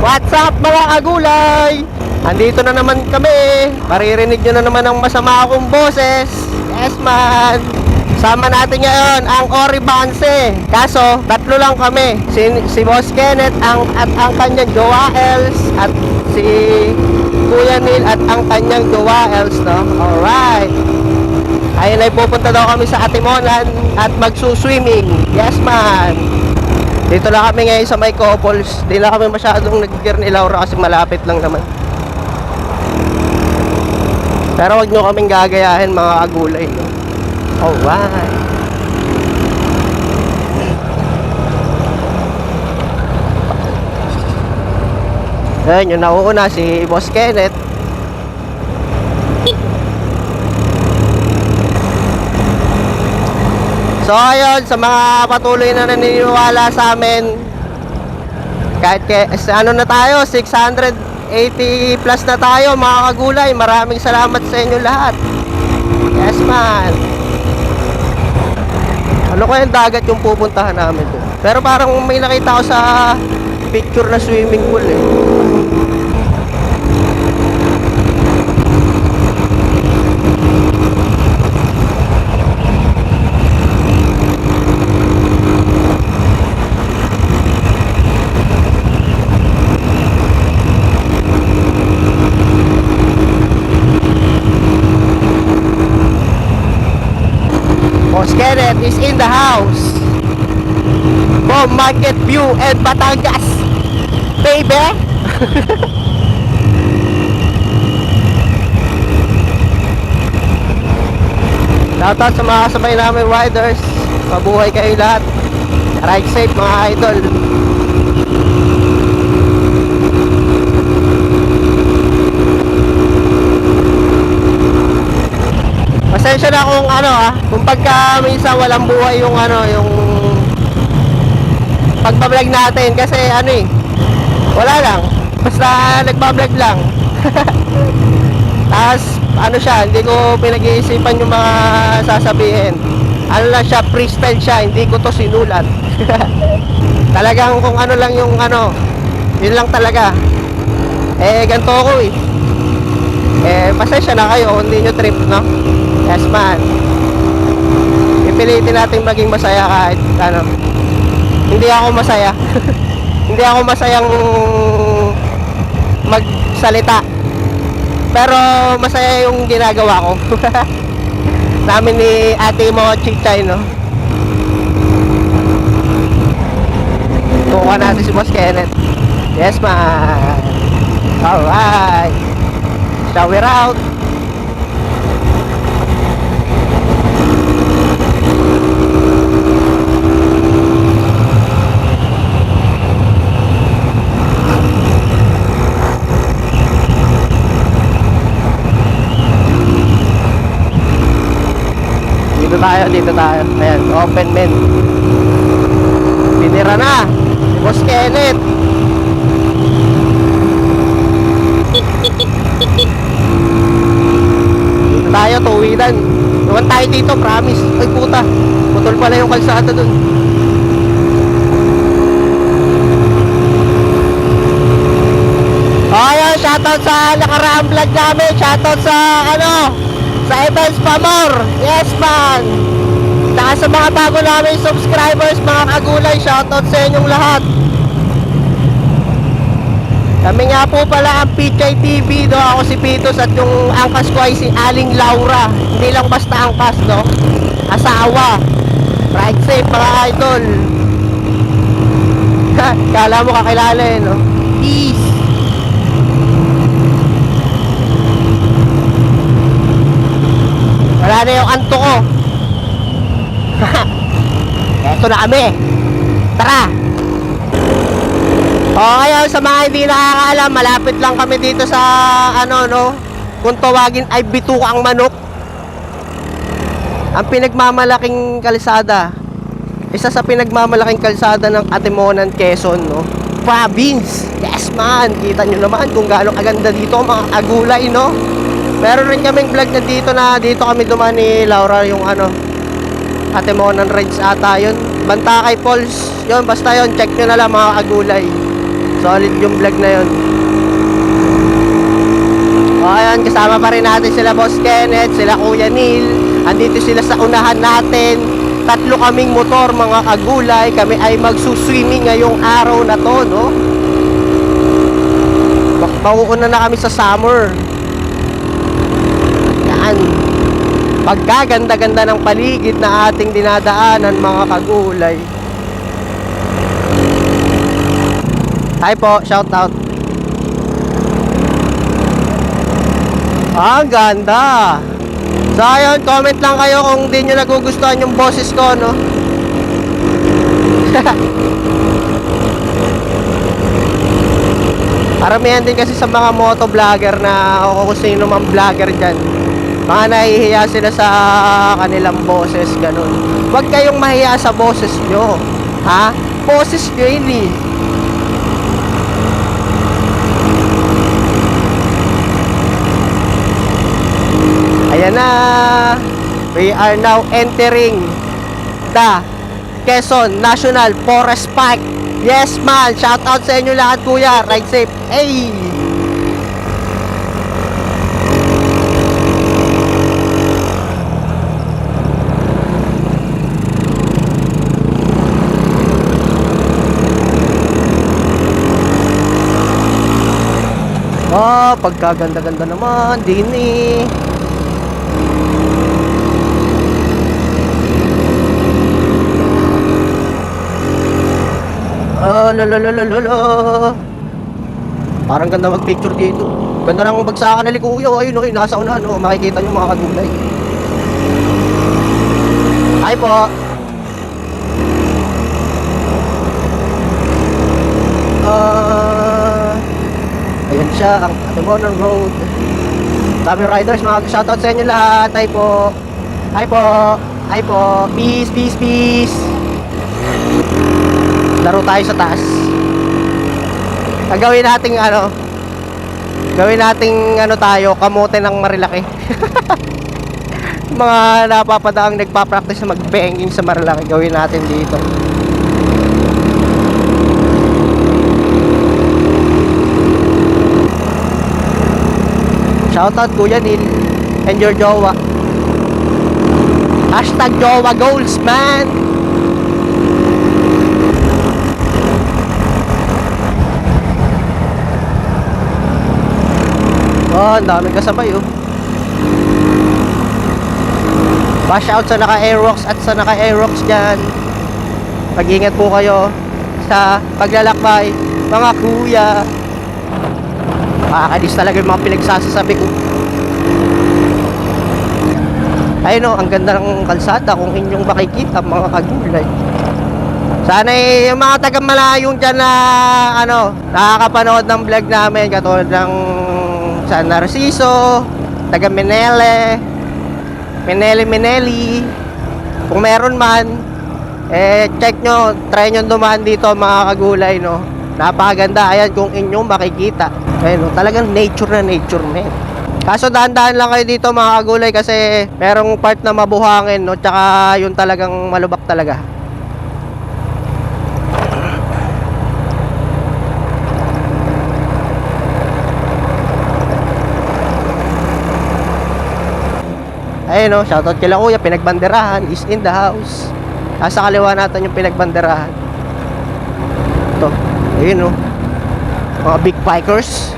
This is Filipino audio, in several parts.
What's up mga kagulay? Andito na naman kami. Maririnig nyo na naman ang masama akong boses. Yes man. Sama natin ngayon ang Ori Banse. Kaso, tatlo lang kami. Si Boss Kenneth at ang kanyang jowa Els. At si Kuya Neil at ang kanyang jowa Els, no? Alright. Ayun ay pupunta daw kami sa Atimonan at magsuswimming. Yes man. Dito lang kami ngayon sa may couples. Di lang kami masyadong nag-gear ni Laura kasi malapit lang naman. Pero wag nyo kaming gagayahin mga kagulay, no? Alright. Ayan, yung nauuna si Boss Kenneth. So ayun, sa mga patuloy na naniniwala sa amin, kahit ano na tayo, 680 plus na tayo mga kagulay. Maraming salamat sa inyo lahat. Yes man. Ano kaya yung dagat yung pupuntahan namin doon? Pero parang may nakita ko sa picture na swimming pool eh. Boss Kenneth is in the house from Market View and Batangas, baby. Shoutout sa mga kasabay namin riders. Mabuhay kayo lahat. Ride safe mga idol. Pasensya na kung kung pagka minsan walang buhay yung yung pagbablog natin kasi wala lang, basta nagbablog lang. Tapos siya, hindi ko pinag-iisipan yung mga sasabihin. Lang siya, freestyle siya, hindi ko to sinulat. Talagang kung lang yung yun lang talaga. Ganito ako pasensya na kayo kung hindi nyo trip, no? Yes man. Ipilitin natin maging masaya kahit hindi ako masaya. Hindi ako masayang magsalita, pero masaya yung ginagawa ko. Namin ni ate mo Chichay, no? Tukuha natin si Boss Kenneth. Yes man. Alright. Shower out. Dito tayo. Ayan, open men. Pinira na si Boss Kenneth. Dito tayo, tuwilan. Iwan tayo dito, promise. Ay puta, putol pala yung kalsada dun. Ayan, shoutout sa nakaraang vlog namin. Shoutout sa sa Evans Pamor. Yes man. Saka sa mga bago namin subscribers, mga kagulay, shoutout sa inyong lahat. Kami nga po pala ang Pichay TV, no? Ako si Pitos at yung angkas ko ay si Aling Laura. Hindi lang basta angkas, no? Asawa. Ride safe mga idol. Kala mo kakilala no? Peace. Wala na yung anto ko. Eto na kami. Tara. Ngayon sa mga hindi nakakaalam, malapit lang kami dito sa kung tawagin ay Bitukang Manok. Ang pinagmamalaking kalsada. Isa sa pinagmamalaking kalsada ng Atimonan, Quezon, no? Province. Yes man. Kita nyo naman kung gaano kaganda dito mga agulay, no? Meron rin kaming vlog na dito kami dumaan ni Laura yung Atimonan Rides ata yun. Bantakay Falls. Yun, basta yun, check nyo na lang mga kagulay. Solid yung vlog na yun. O ayan, kasama pa rin natin sila Boss Kenneth, sila Kuya Neil. Andito sila sa unahan natin. Tatlo kaming motor mga kagulay. Kami ay magsuswimming ngayong araw na to, no? Mauuna na kami sa summer. Yan. Pagkaganda-ganda ng paligid na ating dinadaanan mga kagulay. Hi po, shout out. Ang ganda. So ayun, comment lang kayo kung di nyo nagugustuhan yung boses ko, no? Paramihan din kasi sa mga motovlogger na o kung sino mang vlogger dyan, mga nahihiya sila sa kanilang boses, ganun. Huwag kayong mahiya sa boses nyo, ha? Boses nyo yun eh. Ayan na. We are now entering the Quezon National Forest Park. Yes man, shout out sa inyo lahat kuya. Ride safe. Hey. Oh, pagkaganda-ganda naman din eh. Oh, lalalala. Parang ganda mag-picture dito. Ganda ng bagsakan na likuyo. Ayun, okay, nasa unahan. Oh, makikita nyo mga kagulay. Hi po. Ayan siya, ang Atemonon Road. Sabi riders, mga shoutout sa inyo lahat. Hi po. Hi po. Hi po. Peace, peace, peace. Laro tayo sa taas. Gawin nating tayo, kamote ng Marilaki. Mga napapadaang nagpa-practice na mag-banging sa Marilaki, gawin natin dito. Shoutout Kuya Neil and your jowa. Hashtag jowa goals, man. Oh, ang daming kasabay oh. Bash out sa naka-Aerox at sa naka-Aerox dyan. Mag-ingat po kayo sa paglalakbay, mga kuya. Makakadis talaga yung mga pinagsasasabi ko. Ayun oh, ang ganda ng kalsada kung inyong makikita mga kagulay. Sana yung mga taga-malayong dyan na nakakapanood ng vlog namin, katulad ng sa Narciso, taga Minele, kung meron man, check nyo, try nyo dumaan dito mga kagulay, no? Napakaganda, ayan kung inyong makikita. Ayun, no? Talagang nature na nature, man. Kaso dahan-dahan lang kayo dito mga kagulay kasi merong part na mabuhangin, no? Tsaka yun talagang malubak talaga. Ayun no, shoutout kila kuya, pinagbanderahan is in the house. Nasa kaliwa natin yung pinagbanderahan. Ito, ayun no, mga big bikers.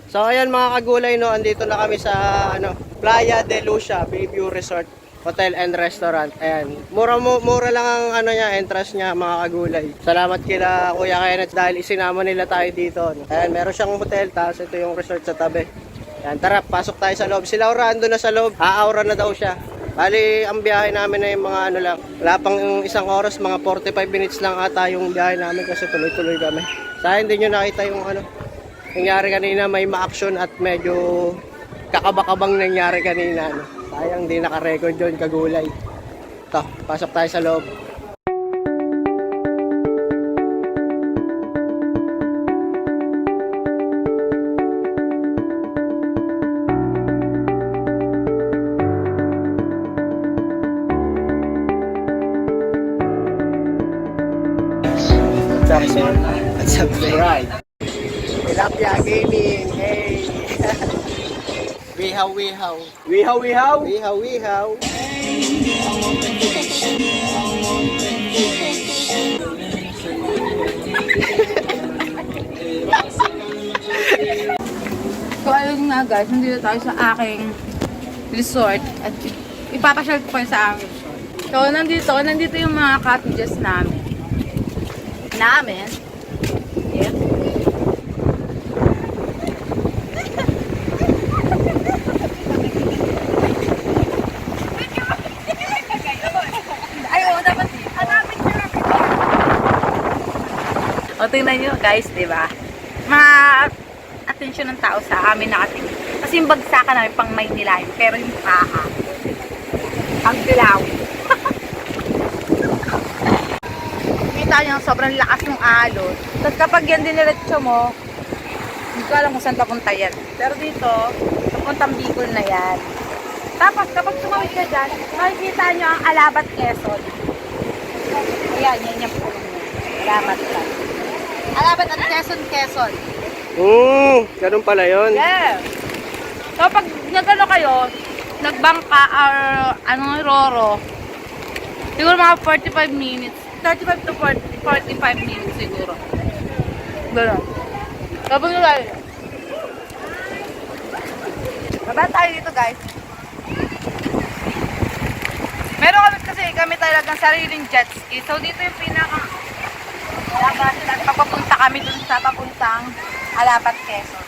So ayan mga kagulay no, andito na kami sa Playa de Lucia Bayview Resort Hotel and Restaurant. Ayan, mura lang ang niya, entrance niya mga kagulay. Salamat kila Kuya Kenneth dahil isinama nila tayo dito. No? Ayan, meron siyang hotel, tapos ito yung resort sa tabi. Ayan, tara, pasok tayo sa loob. Si Laura ando na sa loob, aaura na daw siya. Bali, ang biyahe namin ay mga lang, wala pang isang oras, mga 45 minutes lang ata yung biyahe namin kasi tuloy-tuloy kami. Sa hindi nyo nakita yung nangyari kanina, may ma-action at medyo kakabakabang nangyari kanina. Sayang di naka-record yun, kagulay. Ito, pasok tayo sa loob. up, sir? What's up, sir? Right. Tilapia Gaming, hey! Wihaw, wihaw. Wihaw, wihaw. Wihaw, wihaw. So ayun nga guys, nandito tayo sa aking resort at ipapasyal ko pa sa aking resort. So nandito yung mga cottages namin. Yep. Ay, oo, dapat hanapin nyo lang. O, tingnan nyo guys, diba? Atensyon ng tao sa amin nakatingin. Kasi yung bagsakan namin pang may nilayo, pero yung kaha, ang dilaw. Kita nyo, sobrang lakas ng alon. Tapos kapag yan diniretso mo, hindi ko alam kung saan papunta yan. Pero dito, papuntang Bicol na yan. Tapos kapag sumawit ka dyan, makikita nyo ang Alabat Quezon. Ayan, yan yung puno niya. Alabat ka. Alabat at Quezon. Ganun pala yun. Yeah. So pag nagano kayo, nagbangka or roro, siguro mga 45 minutes, 35 to 45 minutes siguro. Gano'n. Tapos nyo tayo. Baba tayo dito guys. Meron kami talagang sariling jet ski. So dito yung pinaka labasin at papapunta kami dun sa papuntang Alabat Quezon.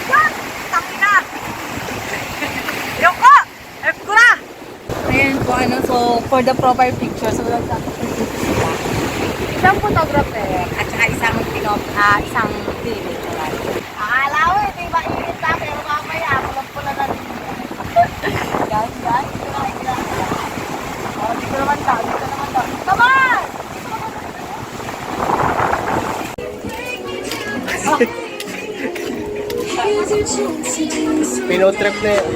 What? Takina! Yung ko! F ko na! Ayan po so for the proper picture, so isang photographer at saka isang isang TV. Akala ko, hindi mainit na, pero mamaya, pulang-pula na rin. Guys, dito naman daw. Come on! Pinotrip na yun.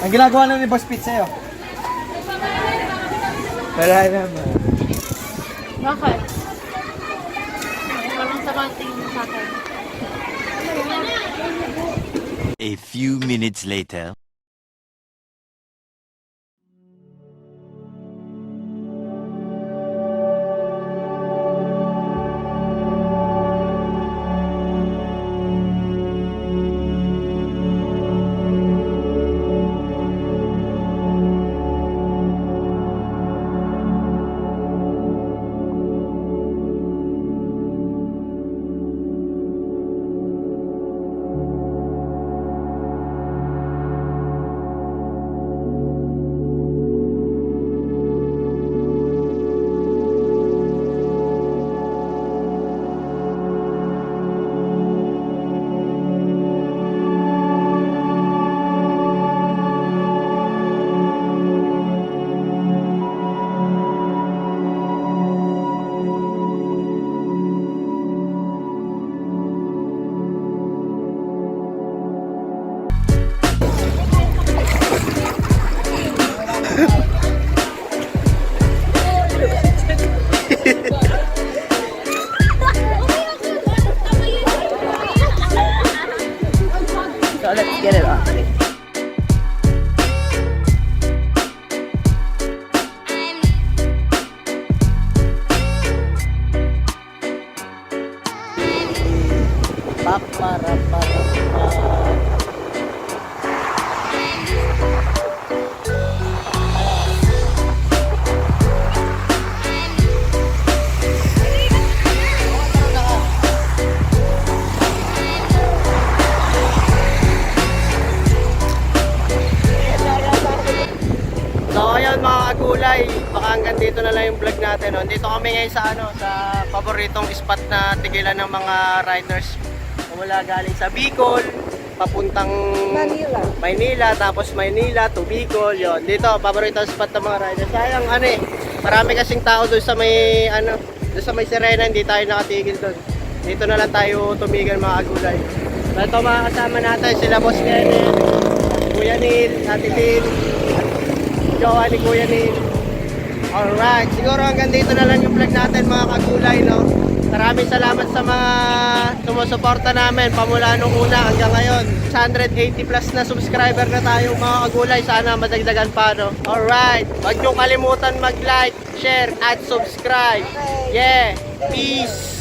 Ang ginagawa na ni Boss Pete sa'yo? Wala naman. Bakit? Parang sa konting sa akin. A few minutes later. So let's get it on. So ayun mga kagulay, baka hanggang dito na lang yung vlog natin. No? Dito kami ngayon sa sa paboritong spot na tigilan ng mga riders. Mula galing sa Bicol, papuntang Maynila, tapos Maynila to Bicol, yon. Dito paboritong spot ng mga riders. Sayang marami kasing tao doon sa may doon sa may Serena, hindi tayo nakatigil doon. Dito na lang tayo tumigan mga kagulay. So ito mga kasama natin, sila Boss Kenneth, Kuya Neil, Ate Tin, jowa ni Kuya Neil. Alright, siguro hanggang dito na lang yung vlog natin mga kagulay, no? Maraming salamat sa mga sumusuporta namin pamula nung una hanggang ngayon. 180 plus na subscriber na tayo mga kagulay. Sana madagdagan pa, no? Alright, huwag nyo kalimutan mag-like, share, at subscribe. Yeah, peace!